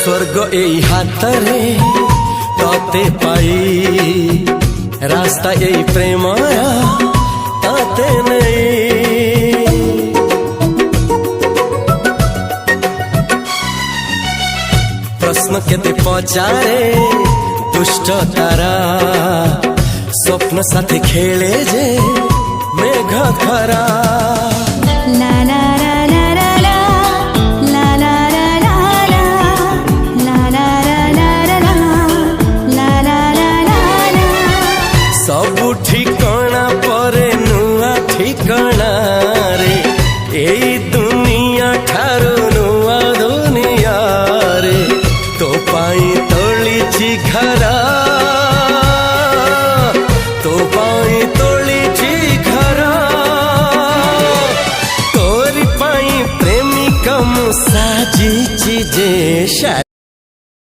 स्वर्ग एई हातरे तते पाई रास्ता एई प्रेमया ताते नहीं। प्रश्न केते पचारे दुष्ट तारा स्वप्न साथी खेले जे मेघ खरा। ला ला ला ला ला ला ला ला ला ला ला ला ला ला ला। सबु ठिकाना परे नुआ ठिकाना रे एई दुनिया ठारू नुआ दुनिया रे। तो पाई तोलिछि घरा तो पाई तोलिछि घरा तोरी पाई प्रेमिका मु साजिछि जे